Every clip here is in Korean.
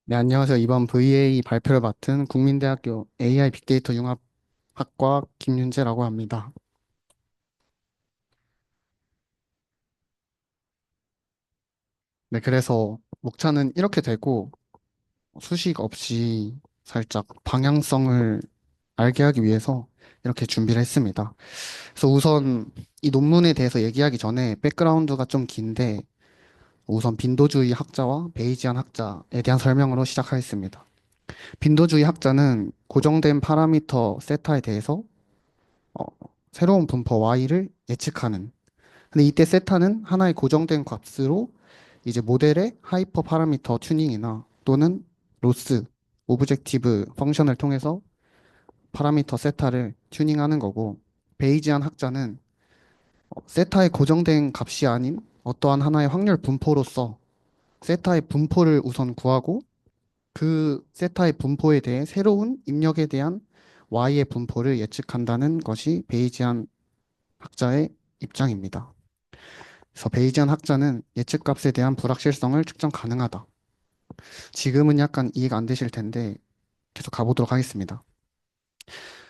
네, 안녕하세요. 이번 VA 발표를 맡은 국민대학교 AI 빅데이터 융합학과 김윤재라고 합니다. 네, 그래서 목차는 이렇게 되고 수식 없이 살짝 방향성을 알게 하기 위해서 이렇게 준비를 했습니다. 그래서 우선 이 논문에 대해서 얘기하기 전에 백그라운드가 좀 긴데 우선 빈도주의 학자와 베이지안 학자에 대한 설명으로 시작하겠습니다. 빈도주의 학자는 고정된 파라미터 세타에 대해서 어, 새로운 분포 y를 예측하는. 근데 이때 세타는 하나의 고정된 값으로 이제 모델의 하이퍼 파라미터 튜닝이나 또는 로스, 오브젝티브 펑션을 통해서 파라미터 세타를 튜닝하는 거고, 베이지안 학자는 세타의 고정된 값이 아닌 어떠한 하나의 확률 분포로서 세타의 분포를 우선 구하고 그 세타의 분포에 대해 새로운 입력에 대한 y의 분포를 예측한다는 것이 베이지안 학자의 입장입니다. 그래서 베이지안 학자는 예측값에 대한 불확실성을 측정 가능하다. 지금은 약간 이해가 안 되실 텐데 계속 가보도록 하겠습니다.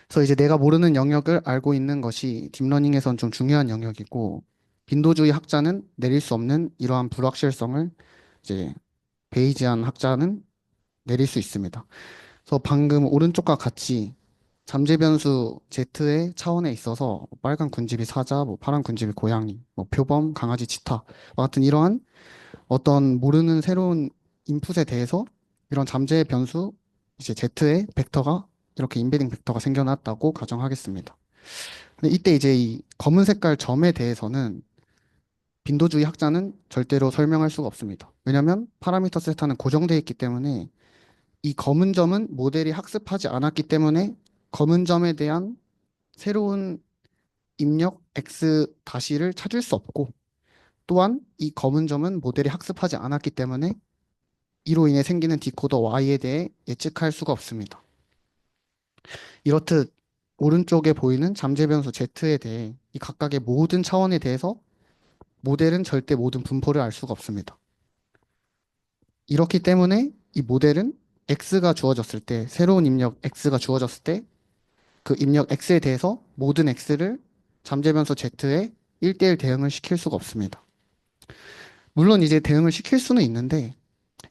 그래서 이제 내가 모르는 영역을 알고 있는 것이 딥러닝에선 좀 중요한 영역이고 빈도주의 학자는 내릴 수 없는 이러한 불확실성을 이제 베이지안 학자는 내릴 수 있습니다. 그래서 방금 오른쪽과 같이 잠재 변수 Z의 차원에 있어서 빨간 군집이 사자, 뭐 파란 군집이 고양이, 뭐 표범, 강아지, 치타와 같은 이러한 어떤 모르는 새로운 인풋에 대해서 이런 잠재 변수 이제 Z의 벡터가 이렇게 인베딩 벡터가 생겨났다고 가정하겠습니다. 근데 이때 이제 이 검은 색깔 점에 대해서는 빈도주의 학자는 절대로 설명할 수가 없습니다. 왜냐하면 파라미터 세타는 고정되어 있기 때문에 이 검은 점은 모델이 학습하지 않았기 때문에 검은 점에 대한 새로운 입력 x 다시를 찾을 수 없고 또한 이 검은 점은 모델이 학습하지 않았기 때문에 이로 인해 생기는 디코더 Y에 대해 예측할 수가 없습니다. 이렇듯 오른쪽에 보이는 잠재 변수 Z에 대해 이 각각의 모든 차원에 대해서 모델은 절대 모든 분포를 알 수가 없습니다. 이렇기 때문에 이 모델은 X가 주어졌을 때, 새로운 입력 X가 주어졌을 때 그 입력 X에 대해서 모든 X를 잠재 변수 Z에 1대1 대응을 시킬 수가 없습니다. 물론 이제 대응을 시킬 수는 있는데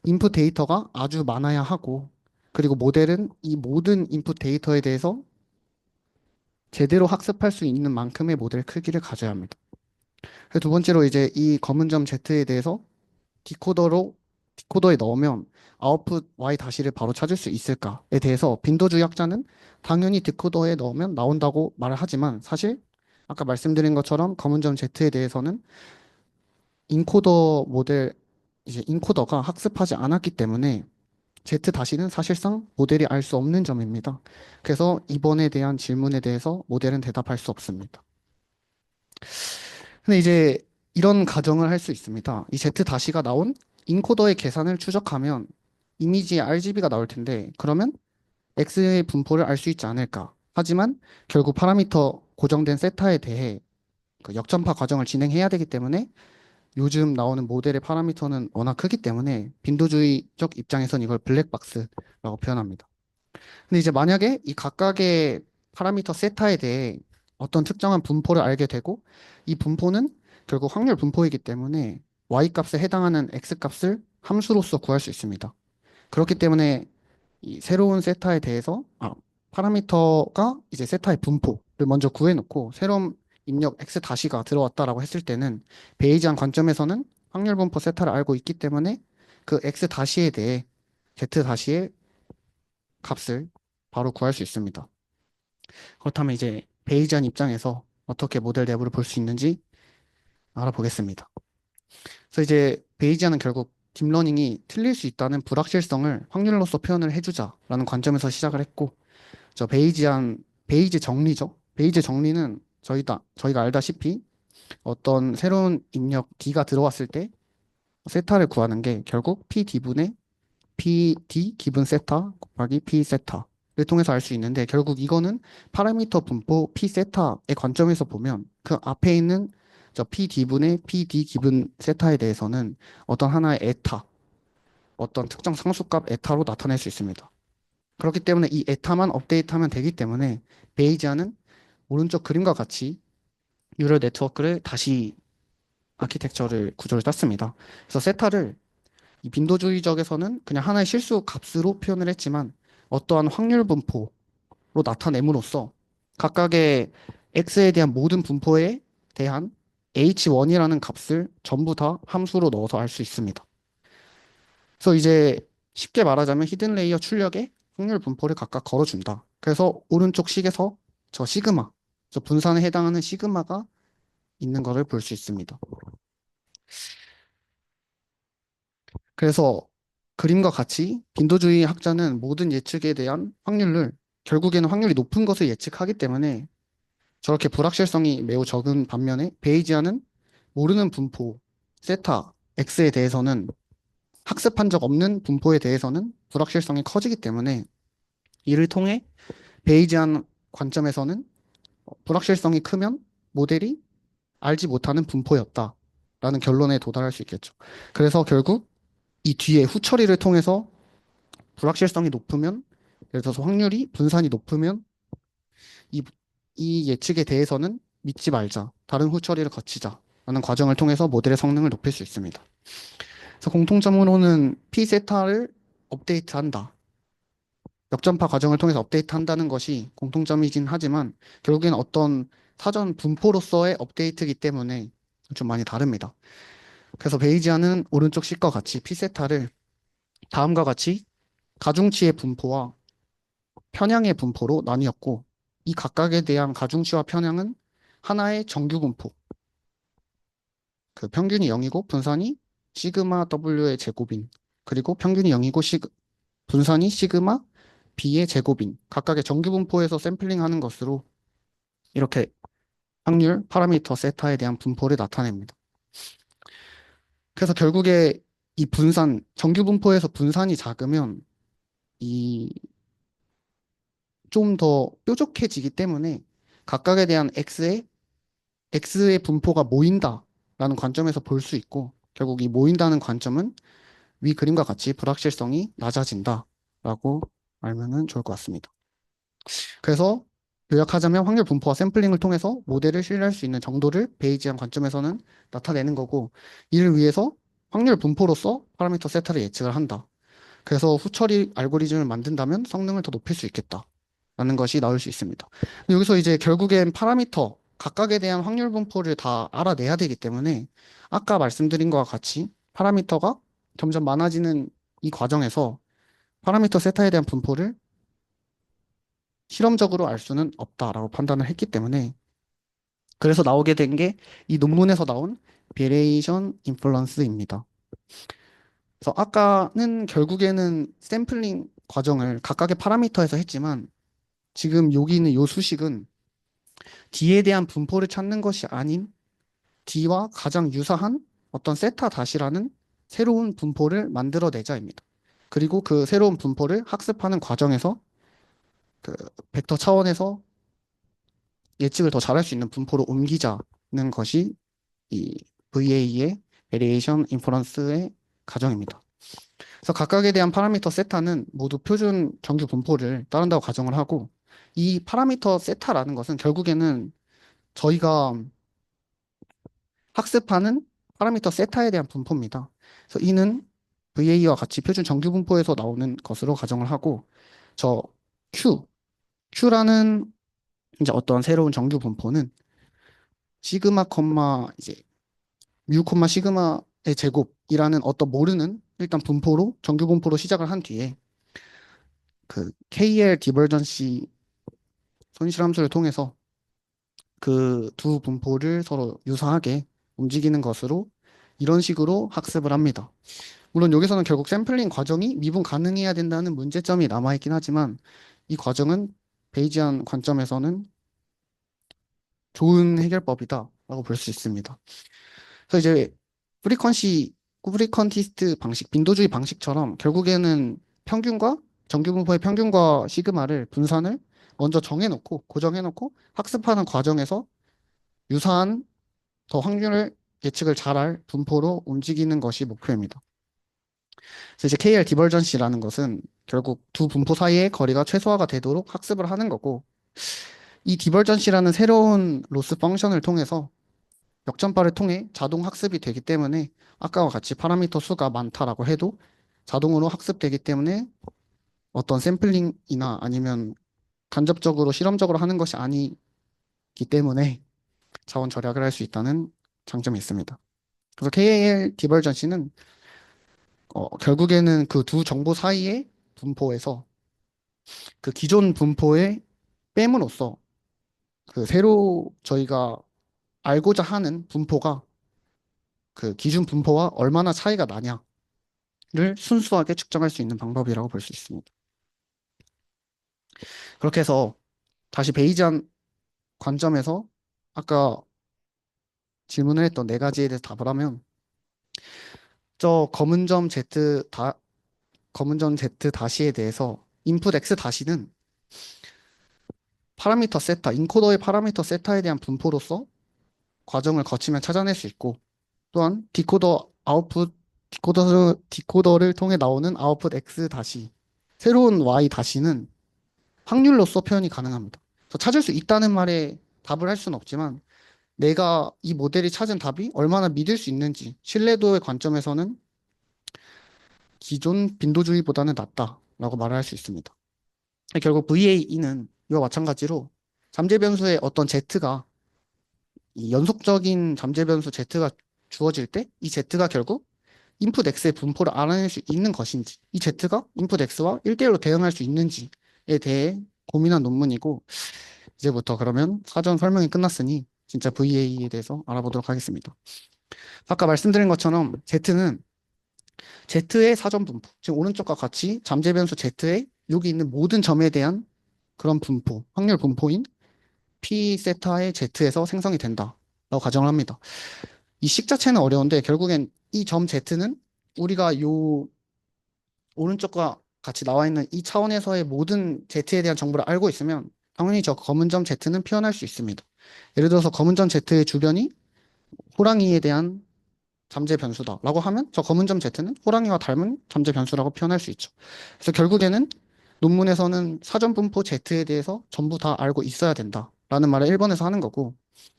인풋 데이터가 아주 많아야 하고 그리고 모델은 이 모든 인풋 데이터에 대해서 제대로 학습할 수 있는 만큼의 모델 크기를 가져야 합니다. 그리고 두 번째로 이제 이 검은 점 Z에 대해서 디코더에 넣으면 아웃풋 Y 다시를 바로 찾을 수 있을까에 대해서 빈도주의 학자는 당연히 디코더에 넣으면 나온다고 말을 하지만 사실 아까 말씀드린 것처럼 검은 점 Z에 대해서는 인코더 모델 이제 인코더가 학습하지 않았기 때문에 Z 다시는 사실상 모델이 알 수 없는 점입니다. 그래서 이번에 대한 질문에 대해서 모델은 대답할 수 없습니다. 근데 이제 이런 가정을 할 수 있습니다. 이 Z 다시가 나온 인코더의 계산을 추적하면 이미지의 RGB가 나올 텐데 그러면 X의 분포를 알 수 있지 않을까? 하지만 결국 파라미터 고정된 세타에 대해 그 역전파 과정을 진행해야 되기 때문에 요즘 나오는 모델의 파라미터는 워낙 크기 때문에 빈도주의적 입장에선 이걸 블랙박스라고 표현합니다. 근데 이제 만약에 이 각각의 파라미터 세타에 대해 어떤 특정한 분포를 알게 되고 이 분포는 결국 확률 분포이기 때문에 y 값에 해당하는 x 값을 함수로서 구할 수 있습니다. 그렇기 때문에 이 새로운 세타에 대해서 파라미터가 이제 세타의 분포를 먼저 구해놓고 새로운 입력 x 다시가 들어왔다라고 했을 때는 베이지안 관점에서는 확률 분포 세타를 알고 있기 때문에 그 x 다시에 대해 z 다시의 값을 바로 구할 수 있습니다. 그렇다면 이제 베이지안 입장에서 어떻게 모델 내부를 볼 수 있는지 알아보겠습니다. 그래서 이제 베이지안은 결국 딥러닝이 틀릴 수 있다는 불확실성을 확률로서 표현을 해주자라는 관점에서 시작을 했고, 저 베이지 정리죠. 베이지 정리는 저희가 알다시피 어떤 새로운 입력 D가 들어왔을 때 세타를 구하는 게 결국 PD분의 PD 기분 세타 곱하기 P 세타를 통해서 알 수 있는데 결국 이거는 파라미터 분포 P 세타의 관점에서 보면 그 앞에 있는 저 PD분의 PD 기분 세타에 대해서는 어떤 하나의 에타, 어떤 특정 상수값 에타로 나타낼 수 있습니다. 그렇기 때문에 이 에타만 업데이트하면 되기 때문에 베이지안은 오른쪽 그림과 같이 뉴럴 네트워크를 다시 아키텍처를 구조를 짰습니다. 그래서 세타를 이 빈도주의적에서는 그냥 하나의 실수 값으로 표현을 했지만 어떠한 확률 분포로 나타냄으로써 각각의 x에 대한 모든 분포에 대한 h1이라는 값을 전부 다 함수로 넣어서 알 수 있습니다. 그래서 이제 쉽게 말하자면 히든 레이어 출력에 확률 분포를 각각 걸어준다. 그래서 오른쪽 식에서 저 시그마, 저 분산에 해당하는 시그마가 있는 것을 볼 수 있습니다. 그래서 그림과 같이 빈도주의 학자는 모든 예측에 대한 확률을 결국에는 확률이 높은 것을 예측하기 때문에 저렇게 불확실성이 매우 적은 반면에 베이지안은 모르는 분포, 세타, x에 대해서는 학습한 적 없는 분포에 대해서는 불확실성이 커지기 때문에 이를 통해 베이지안 관점에서는 불확실성이 크면 모델이 알지 못하는 분포였다라는 결론에 도달할 수 있겠죠. 그래서 결국 이 뒤에 후처리를 통해서 불확실성이 높으면, 예를 들어서 확률이 분산이 높으면 이, 이 예측에 대해서는 믿지 말자. 다른 후처리를 거치자. 라는 과정을 통해서 모델의 성능을 높일 수 있습니다. 그래서 공통점으로는 P세타를 업데이트한다. 역전파 과정을 통해서 업데이트한다는 것이 공통점이긴 하지만 결국엔 어떤 사전 분포로서의 업데이트이기 때문에 좀 많이 다릅니다. 그래서 베이지안은 오른쪽 식과 같이 P세타를 다음과 같이 가중치의 분포와 편향의 분포로 나뉘었고 이 각각에 대한 가중치와 편향은 하나의 정규 분포, 그 평균이 0이고 분산이 시그마 W의 제곱인 그리고 평균이 0이고 분산이 시그마 B의 제곱인 각각의 정규 분포에서 샘플링하는 것으로 이렇게 확률 파라미터 세타에 대한 분포를 나타냅니다. 그래서 결국에 이 분산 정규 분포에서 분산이 작으면 이 좀 더 뾰족해지기 때문에 각각에 대한 X의 분포가 모인다라는 관점에서 볼 수 있고 결국 이 모인다는 관점은 위 그림과 같이 불확실성이 낮아진다라고 알면은 좋을 것 같습니다. 그래서 요약하자면 확률 분포와 샘플링을 통해서 모델을 신뢰할 수 있는 정도를 베이지안 관점에서는 나타내는 거고 이를 위해서 확률 분포로서 파라미터 세타를 예측을 한다. 그래서 후처리 알고리즘을 만든다면 성능을 더 높일 수 있겠다. 라는 것이 나올 수 있습니다. 여기서 이제 결국엔 파라미터, 각각에 대한 확률 분포를 다 알아내야 되기 때문에 아까 말씀드린 것과 같이 파라미터가 점점 많아지는 이 과정에서 파라미터 세타에 대한 분포를 실험적으로 알 수는 없다라고 판단을 했기 때문에 그래서 나오게 된 게 이 논문에서 나온 베리에이션 인플루언스입니다. 그래서 아까는 결국에는 샘플링 과정을 각각의 파라미터에서 했지만 지금 여기 있는 이 수식은 D에 대한 분포를 찾는 것이 아닌 D와 가장 유사한 어떤 세타 다시라는 새로운 분포를 만들어내자입니다. 그리고 그 새로운 분포를 학습하는 과정에서 그 벡터 차원에서 예측을 더 잘할 수 있는 분포로 옮기자는 것이 이 VA의 Variation Inference의 가정입니다. 그래서 각각에 대한 파라미터 세타는 모두 표준 정규 분포를 따른다고 가정을 하고 이 파라미터 세타라는 것은 결국에는 저희가 학습하는 파라미터 세타에 대한 분포입니다. 그래서 이는 VA와 같이 표준 정규 분포에서 나오는 것으로 가정을 하고 저 Q라는 이제 어떤 새로운 정규 분포는 시그마 콤마 이제 뮤 콤마 시그마의 제곱이라는 어떤 모르는 일단 분포로 정규 분포로 시작을 한 뒤에 그 KL 디버전시 손실함수를 통해서 그 두 분포를 서로 유사하게 움직이는 것으로 이런 식으로 학습을 합니다. 물론 여기서는 결국 샘플링 과정이 미분 가능해야 된다는 문제점이 남아있긴 하지만 이 과정은 베이지안 관점에서는 좋은 해결법이다라고 볼 수 있습니다. 그래서 이제 프리퀀티스트 방식, 빈도주의 방식처럼 결국에는 평균과 정규분포의 평균과 시그마를 분산을 먼저 정해놓고 고정해놓고 학습하는 과정에서 유사한 더 확률을 예측을 잘할 분포로 움직이는 것이 목표입니다. 그래서 이제 KL 디버전시라는 것은 결국 두 분포 사이의 거리가 최소화가 되도록 학습을 하는 거고, 이 디버전시라는 새로운 로스 펑션을 통해서 역전파를 통해 자동 학습이 되기 때문에 아까와 같이 파라미터 수가 많다라고 해도 자동으로 학습되기 때문에 어떤 샘플링이나 아니면 간접적으로 실험적으로 하는 것이 아니기 때문에 자원 절약을 할 수 있다는 장점이 있습니다. 그래서 KL 디버전시는 결국에는 그 두 정보 사이의 분포에서 그 기존 분포에 뺨으로써 그 새로 저희가 알고자 하는 분포가 그 기준 분포와 얼마나 차이가 나냐를 순수하게 측정할 수 있는 방법이라고 볼 수 있습니다. 그렇게 해서 다시 베이지안 관점에서 아까 질문을 했던 네 가지에 대해서 답을 하면 저 검은 점 Z 다시에 대해서 인풋 X 다시는 파라미터 세타, 인코더의 파라미터 세타에 대한 분포로서 과정을 거치면 찾아낼 수 있고 또한 디코더를 통해 나오는 아웃풋 X 다시 새로운 Y 다시는 확률로서 표현이 가능합니다. 그래서 찾을 수 있다는 말에 답을 할 수는 없지만 내가 이 모델이 찾은 답이 얼마나 믿을 수 있는지 신뢰도의 관점에서는 기존 빈도주의보다는 낫다라고 말을 할 수 있습니다. 결국 VAE는 이와 마찬가지로 잠재 변수의 어떤 Z가 이 연속적인 잠재 변수 Z가 주어질 때 이 Z가 결국 인풋 X의 분포를 알아낼 수 있는 것인지 이 Z가 인풋 X와 1대1로 대응할 수 있는지에 대해 고민한 논문이고 이제부터 그러면 사전 설명이 끝났으니 진짜 VA에 대해서 알아보도록 하겠습니다. 아까 말씀드린 것처럼 Z는 Z의 사전 분포, 지금 오른쪽과 같이 잠재 변수 Z에 여기 있는 모든 점에 대한 그런 분포, 확률 분포인 P 세타의 Z에서 생성이 된다라고 가정을 합니다. 이 식 자체는 어려운데 결국엔 이 점 Z는 우리가 요 오른쪽과 같이 나와 있는 이 차원에서의 모든 Z에 대한 정보를 알고 있으면 당연히 저 검은 점 Z는 표현할 수 있습니다. 예를 들어서 검은 점 Z의 주변이 호랑이에 대한 잠재 변수다라고 하면 저 검은 점 Z는 호랑이와 닮은 잠재 변수라고 표현할 수 있죠. 그래서 결국에는 논문에서는 사전 분포 Z에 대해서 전부 다 알고 있어야 된다라는 말을 1번에서 하는 거고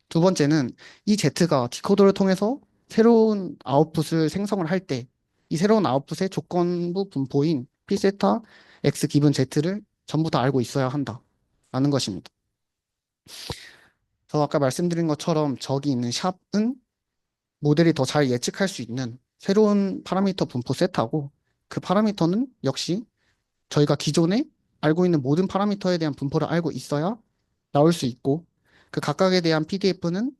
두 번째는 이 Z가 디코더를 통해서 새로운 아웃풋을 생성을 할 때 이 새로운 아웃풋의 조건부 분포인 P 세타 X 기분 Z를 전부 다 알고 있어야 한다라는 것입니다. 그래서 아까 말씀드린 것처럼 저기 있는 샵은 모델이 더 잘 예측할 수 있는 새로운 파라미터 분포 세트하고 그 파라미터는 역시 저희가 기존에 알고 있는 모든 파라미터에 대한 분포를 알고 있어야 나올 수 있고 그 각각에 대한 PDF는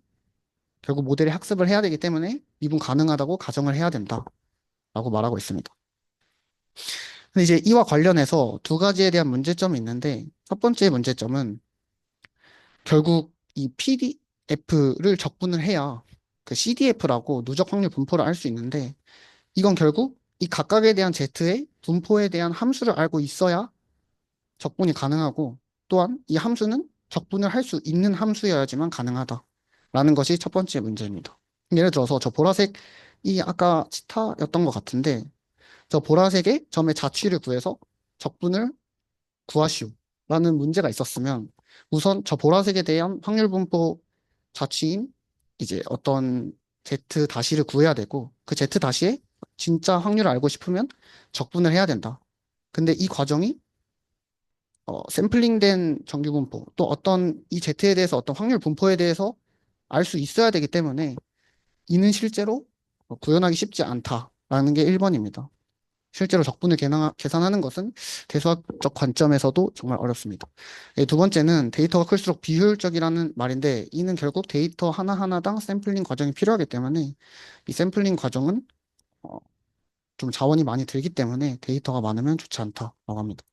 결국 모델이 학습을 해야 되기 때문에 미분 가능하다고 가정을 해야 된다라고 말하고 있습니다. 근데 이제 이와 관련해서 두 가지에 대한 문제점이 있는데 첫 번째 문제점은 결국 이 PDF를 적분을 해야 그 CDF라고 누적 확률 분포를 알 수 있는데 이건 결국 이 각각에 대한 Z의 분포에 대한 함수를 알고 있어야 적분이 가능하고 또한 이 함수는 적분을 할 수 있는 함수여야지만 가능하다라는 것이 첫 번째 문제입니다. 예를 들어서 저 보라색이 아까 치타였던 것 같은데 저 보라색의 점의 자취를 구해서 적분을 구하시오라는 문제가 있었으면 우선 저 보라색에 대한 확률 분포 자취인 이제 어떤 Z 다시를 구해야 되고 그 Z 다시의 진짜 확률을 알고 싶으면 적분을 해야 된다. 근데 이 과정이 샘플링된 정규 분포 또 어떤 이 Z에 대해서 어떤 확률 분포에 대해서 알 수 있어야 되기 때문에 이는 실제로 구현하기 쉽지 않다라는 게 1번입니다. 실제로 적분을 계산하는 것은 대수학적 관점에서도 정말 어렵습니다. 두 번째는 데이터가 클수록 비효율적이라는 말인데 이는 결국 데이터 하나하나당 샘플링 과정이 필요하기 때문에 이 샘플링 과정은 어, 좀 자원이 많이 들기 때문에 데이터가 많으면 좋지 않다라고 합니다.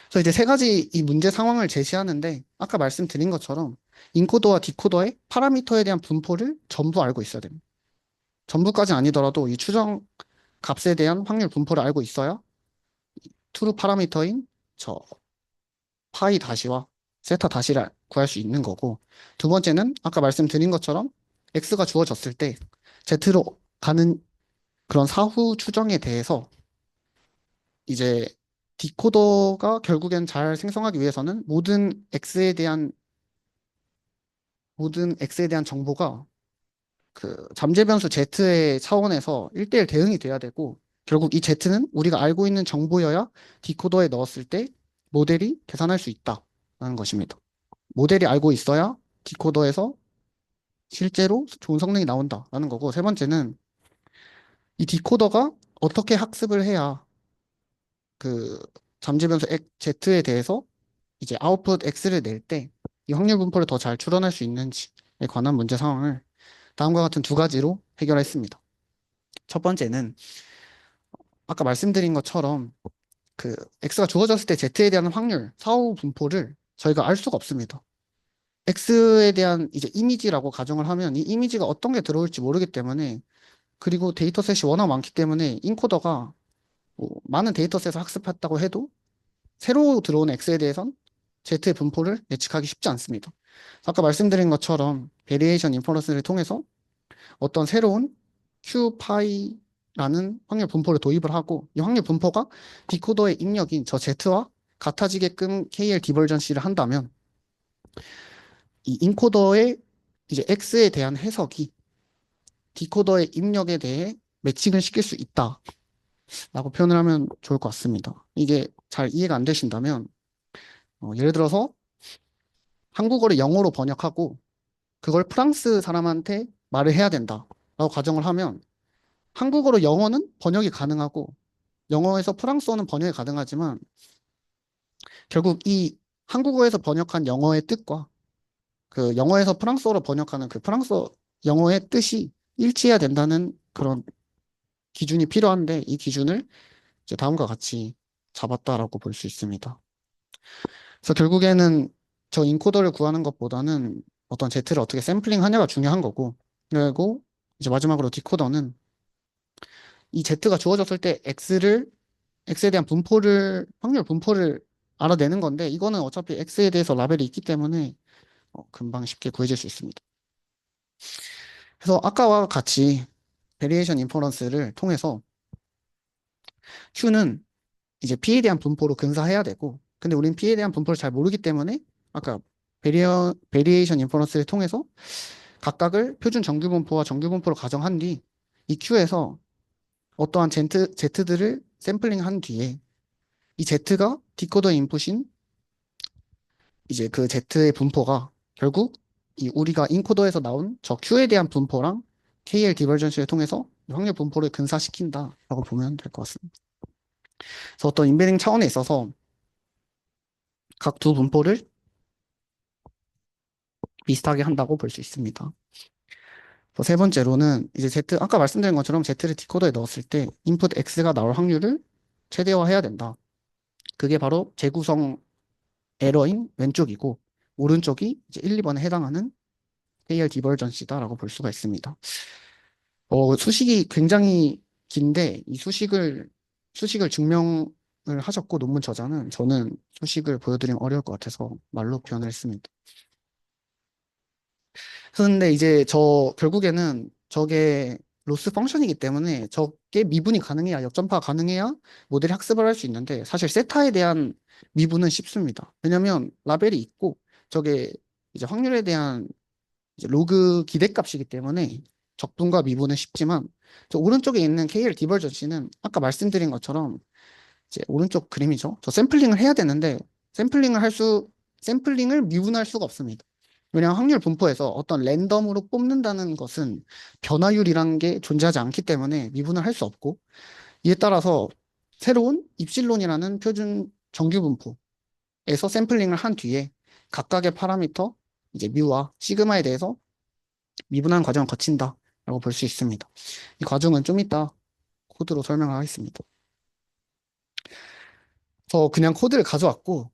그래서 이제 세 가지 이 문제 상황을 제시하는데 아까 말씀드린 것처럼 인코더와 디코더의 파라미터에 대한 분포를 전부 알고 있어야 됩니다. 전부까지 아니더라도 이 추정 값에 대한 확률 분포를 알고 있어야 트루 파라미터인 저 파이 다시와 세타 다시를 구할 수 있는 거고 두 번째는 아까 말씀드린 것처럼 x가 주어졌을 때 z로 가는 그런 사후 추정에 대해서 이제 디코더가 결국엔 잘 생성하기 위해서는 모든 X에 대한 정보가 그 잠재 변수 Z의 차원에서 1대1 대응이 돼야 되고, 결국 이 Z는 우리가 알고 있는 정보여야 디코더에 넣었을 때 모델이 계산할 수 있다라는 것입니다. 모델이 알고 있어야 디코더에서 실제로 좋은 성능이 나온다라는 거고, 세 번째는 이 디코더가 어떻게 학습을 해야 그 잠재 변수 Z에 대해서 이제 아웃풋 X를 낼 때 이 확률 분포를 더 잘 추론할 수 있는지에 관한 문제 상황을 다음과 같은 두 가지로 해결했습니다. 첫 번째는 아까 말씀드린 것처럼 그 X가 주어졌을 때 Z에 대한 확률, 사후 분포를 저희가 알 수가 없습니다. X에 대한 이제 이미지라고 가정을 하면 이 이미지가 어떤 게 들어올지 모르기 때문에, 그리고 데이터셋이 워낙 많기 때문에 인코더가 뭐 많은 데이터셋을 학습했다고 해도 새로 들어온 X에 대해선 Z의 분포를 예측하기 쉽지 않습니다. 아까 말씀드린 것처럼 베리에이션 인퍼런스를 통해서 어떤 새로운 Q파이라는 확률 분포를 도입을 하고, 이 확률 분포가 디코더의 입력인 저 Z와 같아지게끔 KL 디버전시를 한다면 이 인코더의 이제 X에 대한 해석이 디코더의 입력에 대해 매칭을 시킬 수 있다라고 표현을 하면 좋을 것 같습니다. 이게 잘 이해가 안 되신다면 예를 들어서 한국어를 영어로 번역하고 그걸 프랑스 사람한테 말을 해야 된다라고 가정을 하면, 한국어로 영어는 번역이 가능하고 영어에서 프랑스어는 번역이 가능하지만 결국 이 한국어에서 번역한 영어의 뜻과 그 영어에서 프랑스어로 번역하는 그 프랑스어 영어의 뜻이 일치해야 된다는 그런 기준이 필요한데, 이 기준을 이제 다음과 같이 잡았다라고 볼 수 있습니다. 그래서 결국에는 저 인코더를 구하는 것보다는 어떤 Z를 어떻게 샘플링 하냐가 중요한 거고, 그리고 이제 마지막으로 디코더는 이 Z가 주어졌을 때 X에 대한 확률 분포를 알아내는 건데, 이거는 어차피 X에 대해서 라벨이 있기 때문에 금방 쉽게 구해질 수 있습니다. 그래서 아까와 같이 베리에이션 인퍼런스를 통해서 Q는 이제 P에 대한 분포로 근사해야 되고, 근데 우린 P에 대한 분포를 잘 모르기 때문에 아까 베리에이션 인퍼런스를 통해서 각각을 표준 정규 분포와 정규 분포로 가정한 뒤 이 Q에서 어떠한 Z들을 샘플링한 뒤에 이 Z가 디코더 인풋인 이제 그 Z의 분포가 결국 이 우리가 인코더에서 나온 저 Q에 대한 분포랑 KL 디버전시를 통해서 확률 분포를 근사시킨다라고 보면 될 것 같습니다. 그래서 어떤 인베딩 차원에 있어서 각 두 분포를 비슷하게 한다고 볼 수 있습니다. 세 번째로는 이제 아까 말씀드린 것처럼 Z를 디코더에 넣었을 때 인풋 X가 나올 확률을 최대화해야 된다. 그게 바로 재구성 에러인 왼쪽이고, 오른쪽이 이제 1, 2번에 해당하는 KL 디버전시다라고 볼 수가 있습니다. 수식이 굉장히 긴데 이 수식을 증명을 하셨고 논문 저자는, 저는 수식을 보여드리면 어려울 것 같아서 말로 표현을 했습니다. 그런데 이제 결국에는 저게 로스 펑션이기 때문에 저게 미분이 가능해야, 역전파가 가능해야 모델이 학습을 할 수 있는데, 사실 세타에 대한 미분은 쉽습니다. 왜냐면 라벨이 있고 저게 이제 확률에 대한 이제 로그 기대값이기 때문에 적분과 미분은 쉽지만, 저 오른쪽에 있는 KL 디버전시는 아까 말씀드린 것처럼 이제 오른쪽 그림이죠. 저 샘플링을 해야 되는데 샘플링을 미분할 수가 없습니다. 왜냐하면 확률 분포에서 어떤 랜덤으로 뽑는다는 것은 변화율이라는 게 존재하지 않기 때문에 미분을 할 수 없고, 이에 따라서 새로운 입실론이라는 표준 정규 분포에서 샘플링을 한 뒤에 각각의 파라미터 이제 뮤와 시그마에 대해서 미분하는 과정을 거친다라고 볼 수 있습니다. 이 과정은 좀 이따 코드로 설명을 하겠습니다. 저 그냥 코드를 가져왔고,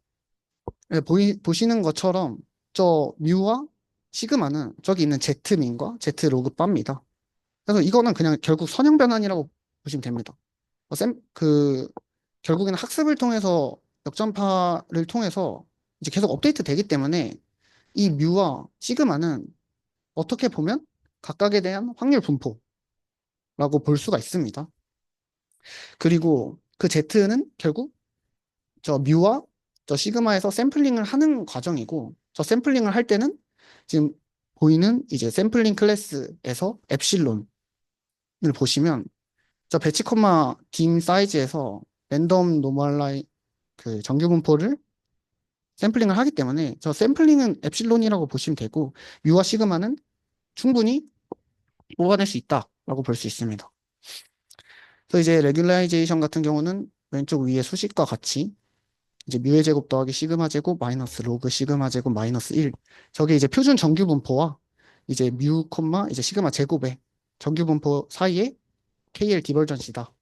보시는 것처럼 저 뮤와 시그마는 저기 있는 Z민과 Z 로그 바입니다. 그래서 이거는 그냥 결국 선형 변환이라고 보시면 됩니다. 결국에는 학습을 통해서 역전파를 통해서 이제 계속 업데이트 되기 때문에 이 뮤와 시그마는 어떻게 보면 각각에 대한 확률 분포, 를 이제 계속 업데이트 되기 때문에 이 뮤와 시그마는 어떻게 보면 각각에 대한 확률 분포를 이제 계속 업데이트 되기 때문에 이 뮤와 시그마는 어떻게 보면 각각에 대한 확률 분포를 이제 계속 업데이트 되기 때문에 이 뮤와 시그마는 어떻게 보면 라고 볼 수가 있습니다. 그리고 그 Z는 결국 저 뮤와 저 시그마에서 샘플링을 하는 과정이고, 저 샘플링을 할 때는 지금 보이는 이제 샘플링 클래스에서 엡실론을 보시면 저 배치 콤마 dim 사이즈에서 랜덤 노멀라이 그 정규 분포를 샘플링을 하기 때문에 저 샘플링은 엡실론이라고 보시면 되고, 뮤와 시그마는 충분히 뽑아낼 수 있다라고 볼 수 있습니다. 그래서 이제 레귤라이제이션 같은 경우는 왼쪽 위에 수식과 같이 이제 뮤의 제곱 더하기 시그마 제곱 마이너스 로그 시그마 제곱 마이너스 1. 저게 이제 표준 정규 분포와 이제 뮤 콤마 이제 시그마 제곱의 정규 분포 사이에 KL 디버전시다.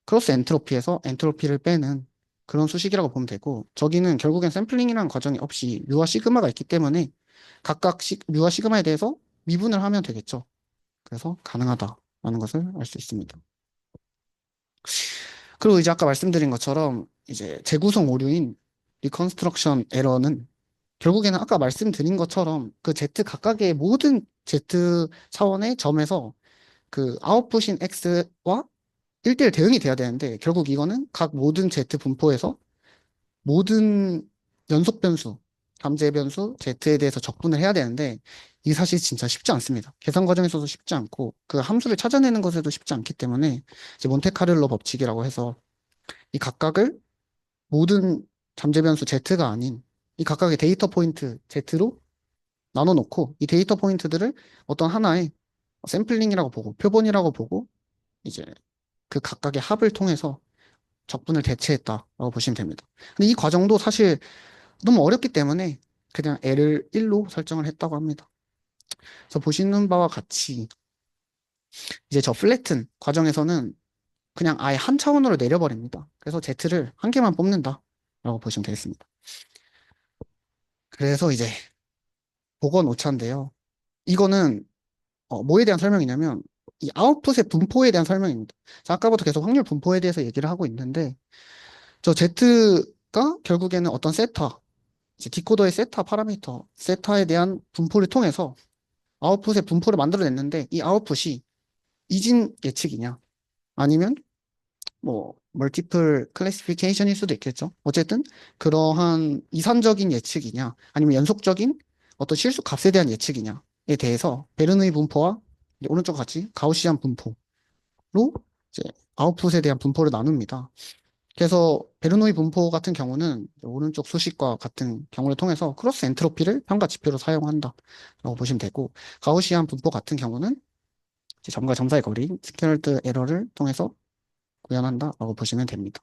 크로스 엔트로피에서 엔트로피를 빼는 그런 수식이라고 보면 되고, 저기는 결국엔 샘플링이라는 과정이 없이 뮤와 시그마가 있기 때문에 각각 뮤와 시그마에 대해서 미분을 하면 되겠죠. 그래서 가능하다라는 것을 알 수 있습니다. 그리고 이제 아까 말씀드린 것처럼 이제 재구성 오류인 리컨스트럭션 에러는 결국에는 아까 말씀드린 것처럼 그 Z 각각의 모든 Z 차원의 점에서 그 아웃풋인 X와 1대1 대응이 돼야 되는데, 결국 이거는 각 모든 Z 분포에서 모든 연속 변수, 잠재 변수 Z에 대해서 적분을 해야 되는데, 이게 사실 진짜 쉽지 않습니다. 계산 과정에서도 쉽지 않고 그 함수를 찾아내는 것에도 쉽지 않기 때문에 이제 몬테카를로 법칙이라고 해서 이 각각을 모든 잠재 변수 Z가 아닌 이 각각의 데이터 포인트 Z로 나눠 놓고, 이 데이터 포인트들을 어떤 하나의 샘플링이라고 보고 표본이라고 보고 이제 그 각각의 합을 통해서 적분을 대체했다라고 보시면 됩니다. 근데 이 과정도 사실 너무 어렵기 때문에 그냥 L을 1로 설정을 했다고 합니다. 그래서 보시는 바와 같이 이제 저 플래튼 과정에서는 그냥 아예 한 차원으로 내려버립니다. 그래서 Z를 한 개만 뽑는다라고 보시면 되겠습니다. 그래서 이제 복원 오차인데요. 이거는 뭐에 대한 설명이냐면 이 아웃풋의 분포에 대한 설명입니다. 자, 아까부터 계속 확률 분포에 대해서 얘기를 하고 있는데, 저 Z가 결국에는 어떤 세타, 이제 디코더의 세타 파라미터, 세타에 대한 분포를 통해서 아웃풋의 분포를 만들어냈는데, 이 아웃풋이 이진 예측이냐, 아니면 뭐 멀티플 클래시피케이션일 수도 있겠죠. 어쨌든 그러한 이산적인 예측이냐, 아니면 연속적인 어떤 실수 값에 대한 예측이냐에 대해서 베르누이 분포와 이제 오른쪽 같이 가우시안 분포로 이제 아웃풋에 대한 분포를 나눕니다. 그래서 베르노이 분포 같은 경우는 오른쪽 수식과 같은 경우를 통해서 크로스 엔트로피를 평가 지표로 사용한다라고 보시면 되고, 가우시안 분포 같은 경우는 이제 점과 점사의 거리인 스퀘어드 에러를 통해서 구현한다라고 보시면 됩니다.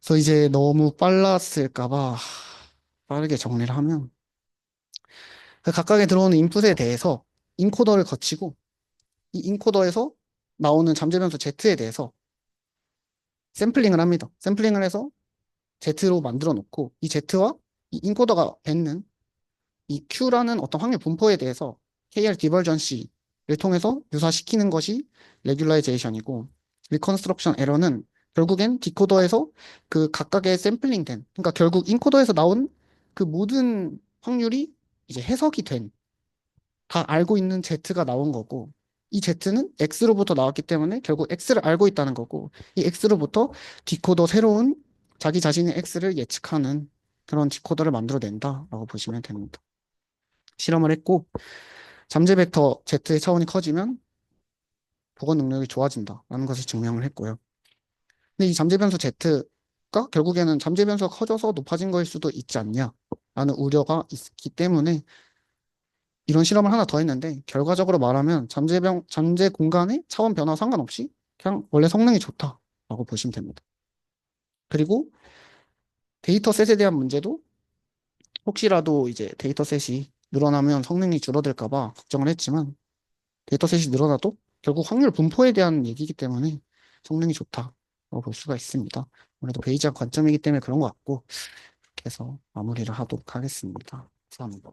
그래서 이제 너무 빨랐을까 봐 빠르게 정리를 하면, 그 각각에 들어오는 인풋에 대해서 인코더를 거치고 이 인코더에서 나오는 잠재 변수 Z에 대해서 샘플링을 합니다. 샘플링을 해서 Z로 만들어 놓고, 이 Z와 이 인코더가 뱉는 이 Q라는 어떤 확률 분포에 대해서 KR 디버전시를 통해서 유사시키는 것이 레귤라이제이션이고, 리컨스트럭션 에러는 결국엔 디코더에서 그 각각의 샘플링된, 그러니까 결국 인코더에서 나온 그 모든 확률이 이제 해석이 된, 다 알고 있는 Z가 나온 거고, 이 Z는 X로부터 나왔기 때문에 결국 X를 알고 있다는 거고, 이 X로부터 디코더 새로운 자기 자신의 X를 예측하는 그런 디코더를 만들어낸다라고 보시면 됩니다. 실험을 했고, 잠재 벡터 Z의 차원이 커지면 복원 능력이 좋아진다라는 것을 증명을 했고요. 근데 이 잠재 변수 Z가 결국에는 잠재 변수가 커져서 높아진 거일 수도 있지 않냐라는 우려가 있기 때문에 이런 실험을 하나 더 했는데, 결과적으로 말하면 잠재 공간의 차원 변화 상관없이 그냥 원래 성능이 좋다라고 보시면 됩니다. 그리고 데이터셋에 대한 문제도 혹시라도 이제 데이터셋이 늘어나면 성능이 줄어들까 봐 걱정을 했지만, 데이터셋이 늘어나도 결국 확률 분포에 대한 얘기이기 때문에 성능이 좋다고 볼 수가 있습니다. 아무래도 베이지학 관점이기 때문에 그런 것 같고, 이렇게 해서 마무리를 하도록 하겠습니다. 감사합니다.